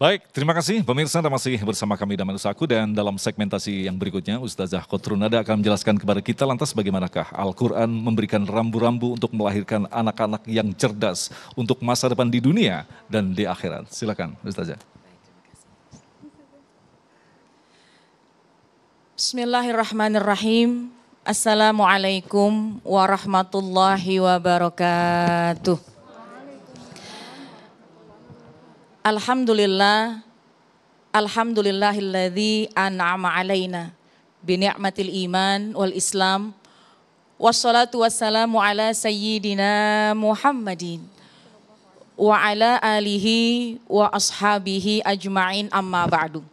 Baik, terima kasih pemirsa, Anda masih bersama kami Daman Usahaku, dan dalam segmentasi yang berikutnya Ustazah Khotrunada akan menjelaskan kepada kita lantas bagaimanakah Al-Quran memberikan rambu-rambu untuk melahirkan anak-anak yang cerdas untuk masa depan di dunia dan di akhirat. Silakan Ustazah. Bismillahirrahmanirrahim. Assalamualaikum warahmatullahi wabarakatuh. Alhamdulillahilladzi an'ama alaina bini'matil iman wal islam. Wassalatu wassalamu ala sayyidina Muhammadin wa ala alihi wa ashabihi ajma'in, amma ba'du.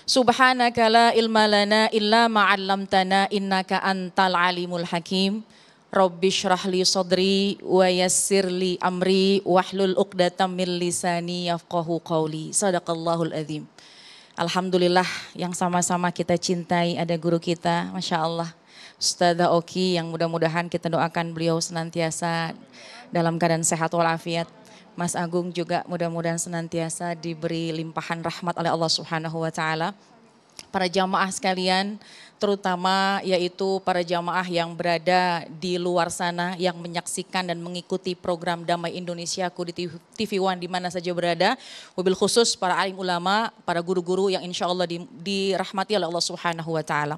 Subhanaka la ilma lana illa ma'allamtana innaka antal alimul hakim. Rabbi shrah li sadri wa yassir li amri wahlul uqdatam min lisani yafqahu qawli. Sadaqallahul azim. Alhamdulillah, yang sama-sama kita cintai ada guru kita, Masya Allah, Ustazah Oki, yang mudah-mudahan kita doakan beliau senantiasa dalam keadaan sehat walafiat. Mas Agung juga mudah-mudahan senantiasa diberi limpahan rahmat oleh Allah Subhanahu wa taala. Para jamaah sekalian, terutama yaitu para jamaah yang berada di luar sana yang menyaksikan dan mengikuti program Damai Indonesiaku di TV One di mana saja berada, wabil khusus para alim ulama, para guru-guru yang insya Allah dirahmati oleh Allah Subhanahu wa taala.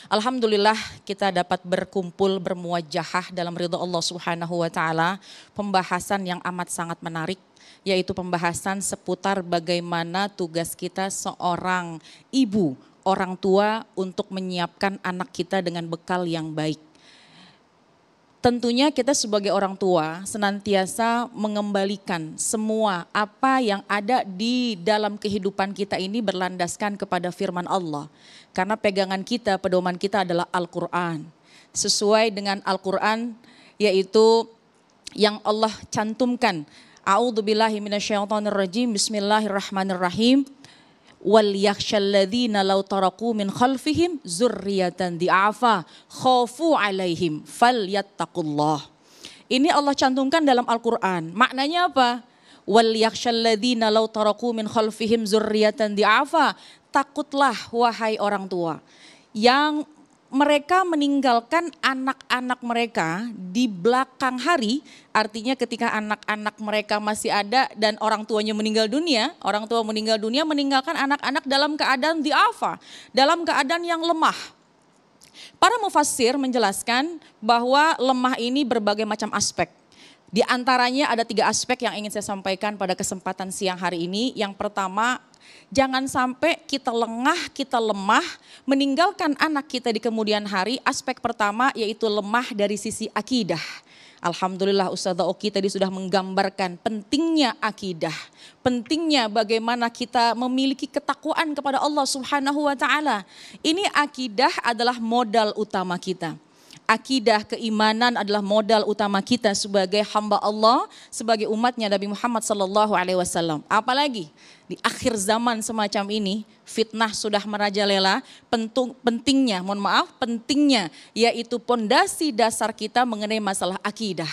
Alhamdulillah kita dapat berkumpul bermuajahah dalam ridha Allah Subhanahu wa taala, pembahasan yang amat sangat menarik, yaitu pembahasan seputar bagaimana tugas kita seorang ibu, orang tua untuk menyiapkan anak kita dengan bekal yang baik. Tentunya kita sebagai orang tua senantiasa mengembalikan semua apa yang ada di dalam kehidupan kita ini berlandaskan kepada firman Allah. Karena pegangan kita, pedoman kita adalah Al-Quran. Sesuai dengan Al-Quran yaitu yang Allah cantumkan. A'udzubillahi minasyaitonirrajim. Bismillahirrahmanirrahim. Wal yakhshalladzina law taraku min khalfihim dzurriyyatan di'afa khafu 'alaihim falyattaqullah. Ini Allah cantumkan dalam Al-Qur'an. Maknanya apa? Wal yakhshalladzina law taraku min khalfihim dzurriyyatan di'afa. Takutlah wahai orang tua yang mereka meninggalkan anak-anak mereka di belakang hari, artinya ketika anak-anak mereka masih ada dan orang tuanya meninggal dunia, orang tua meninggal dunia meninggalkan anak-anak dalam keadaan di'afa, dalam keadaan yang lemah. Para mufassir menjelaskan bahwa lemah ini berbagai macam aspek. Di antaranya ada 3 aspek yang ingin saya sampaikan pada kesempatan siang hari ini. Yang pertama, jangan sampai kita lengah, kita lemah, meninggalkan anak kita di kemudian hari. Aspek pertama yaitu lemah dari sisi akidah. Alhamdulillah Ustazah Oki tadi sudah menggambarkan pentingnya akidah. Pentingnya bagaimana kita memiliki ketakwaan kepada Allah Subhanahu wa taala. Ini akidah adalah modal utama kita. Akidah, keimanan adalah modal utama kita sebagai hamba Allah, sebagai umatnya Nabi Muhammad SAW. Apalagi di akhir zaman semacam ini, fitnah sudah merajalela, pentingnya yaitu pondasi dasar kita mengenai masalah akidah.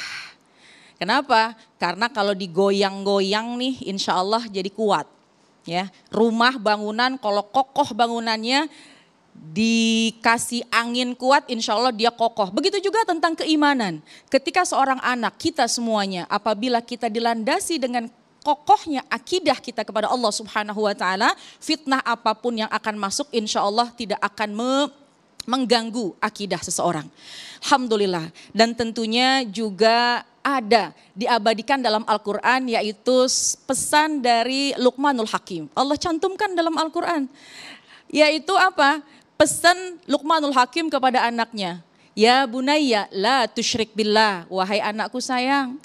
Kenapa? Karena kalau digoyang-goyang nih insya Allah jadi kuat. Ya, rumah, bangunan, kalau kokoh bangunannya, dikasih angin kuat insya Allah dia kokoh. Begitu juga tentang keimanan. Ketika seorang anak, kita semuanya apabila kita dilandasi dengan kokohnya akidah kita kepada Allah Subhanahu wa taala, fitnah apapun yang akan masuk insya Allah tidak akan mengganggu akidah seseorang. Alhamdulillah. Dan tentunya juga ada diabadikan dalam Al-Quran yaitu pesan dari Luqmanul Hakim. Allah cantumkan dalam Al-Quran. Yaitu apa? Pesan Luqmanul Hakim kepada anaknya. Ya bunayya la tusyrik billah. Wahai anakku sayang,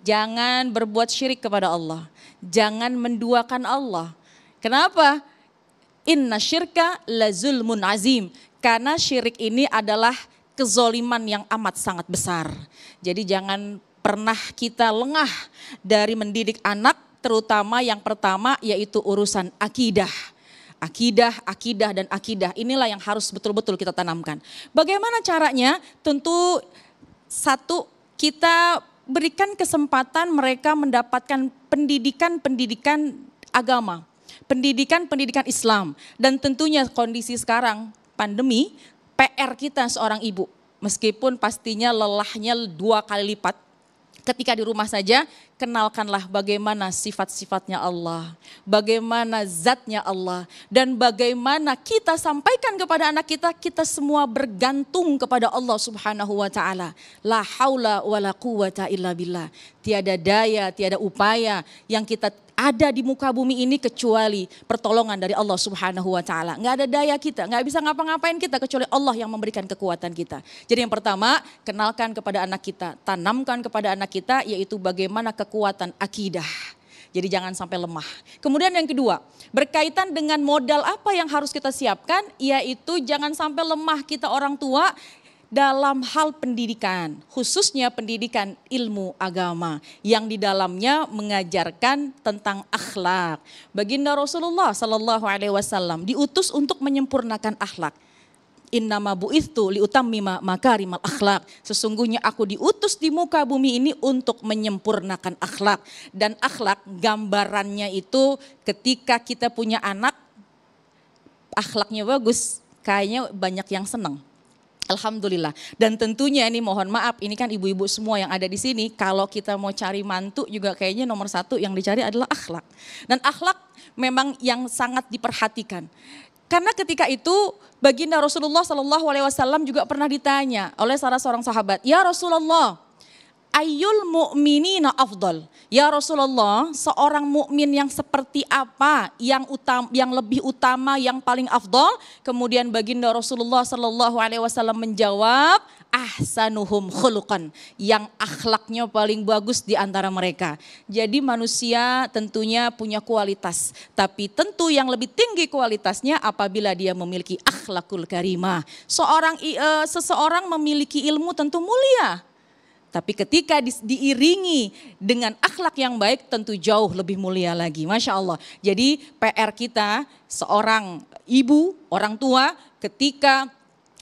jangan berbuat syirik kepada Allah. Jangan menduakan Allah. Kenapa? Inna syirka la zulmun azim. Karena syirik ini adalah kezoliman yang amat sangat besar. Jadi jangan pernah kita lengah dari mendidik anak, terutama yang pertama yaitu urusan akidah. Akidah, dan akidah. Inilah yang harus betul-betul kita tanamkan. Bagaimana caranya? Tentu satu, kita berikan kesempatan mereka mendapatkan pendidikan agama, pendidikan Islam. Dan tentunya kondisi sekarang pandemi, PR kita seorang ibu, meskipun pastinya lelahnya 2 kali lipat. Ketika di rumah saja, kenalkanlah bagaimana sifat-sifatnya Allah, bagaimana zatnya Allah, dan bagaimana kita sampaikan kepada anak kita, kita semua bergantung kepada Allah Subhanahu wa Ta'ala. La haula wa la quwata illa billah. Tiada daya, tiada upaya yang kita ada di muka bumi ini kecuali pertolongan dari Allah Subhanahu wa Ta'ala. Nggak ada daya kita, nggak bisa ngapa-ngapain kita kecuali Allah yang memberikan kekuatan kita. Jadi yang pertama, kenalkan kepada anak kita, tanamkan kepada anak kita, yaitu bagaimana kekuatan akidah. Jadi jangan sampai lemah. Kemudian yang kedua, berkaitan dengan modal apa yang harus kita siapkan, yaitu jangan sampai lemah kita orang tua dalam hal pendidikan, khususnya pendidikan ilmu agama yang di dalamnya mengajarkan tentang akhlak. Baginda Rasulullah Sallallahu Alaihi Wasallam diutus untuk menyempurnakan akhlak. Innama bu'ithu liutammima makarimal akhlak. Sesungguhnya aku diutus di muka bumi ini untuk menyempurnakan akhlak. Dan akhlak gambarannya itu ketika kita punya anak, akhlaknya bagus, kayaknya banyak yang senang. Alhamdulillah. Dan tentunya ini mohon maaf, ini kan ibu-ibu semua yang ada di sini, kalau kita mau cari mantu juga kayaknya nomor 1 yang dicari adalah akhlak. Dan akhlak memang yang sangat diperhatikan. Karena ketika itu baginda Rasulullah SAW juga pernah ditanya oleh salah seorang sahabat, ya Rasulullah, ayyul mu'minina afdal. Ya Rasulullah, seorang mukmin yang seperti apa yang lebih utama, yang paling afdal? Kemudian baginda Rasulullah SAW menjawab, ahsanuhum khuluqan, yang akhlaknya paling bagus di antara mereka. Jadi manusia tentunya punya kualitas, tapi tentu yang lebih tinggi kualitasnya apabila dia memiliki akhlakul karimah. Seseorang memiliki ilmu tentu mulia. Tapi ketika diiringi dengan akhlak yang baik tentu jauh lebih mulia lagi. Masya Allah. Jadi PR kita seorang ibu, orang tua ketika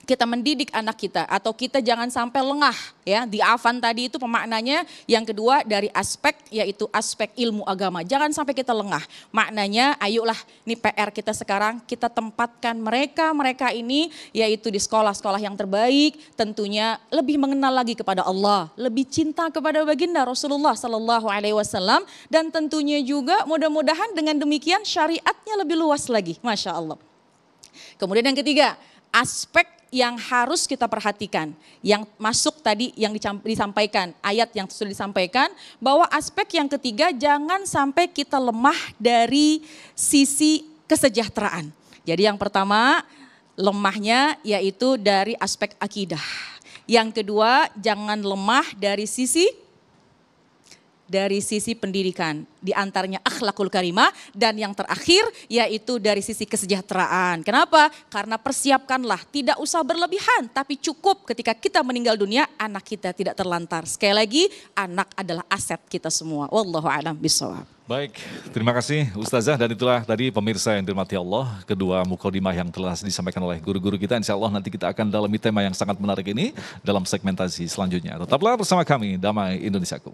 kita mendidik anak kita atau kita jangan sampai lengah ya. Di Afan tadi itu pemaknanya yang kedua dari aspek yaitu aspek ilmu agama. Jangan sampai kita lengah. Maknanya ayolah ini PR kita sekarang kita tempatkan mereka ini yaitu di sekolah-sekolah yang terbaik, tentunya lebih mengenal lagi kepada Allah, lebih cinta kepada baginda Rasulullah Sallallahu Alaihi Wasallam dan tentunya juga mudah-mudahan dengan demikian syariatnya lebih luas lagi. Masya Allah. Kemudian yang ketiga, aspek yang harus kita perhatikan, yang masuk tadi yang disampaikan, ayat yang sudah disampaikan, bahwa aspek yang ketiga jangan sampai kita lemah dari sisi kesejahteraan. Jadi yang pertama lemahnya yaitu dari aspek akidah. Yang kedua jangan lemah dari sisi pendidikan, di antaranya akhlakul karimah, dan yang terakhir yaitu dari sisi kesejahteraan. Kenapa? Karena persiapkanlah, tidak usah berlebihan, tapi cukup ketika kita meninggal dunia, anak kita tidak terlantar. Sekali lagi, anak adalah aset kita semua. Wallahu a'lam bishawab. Baik, terima kasih Ustazah, dan itulah tadi pemirsa yang dirahmati Allah, kedua mukadimah yang telah disampaikan oleh guru-guru kita. Insya Allah nanti kita akan dalami tema yang sangat menarik ini dalam segmentasi selanjutnya. Tetaplah bersama kami, Damai Indonesiaku.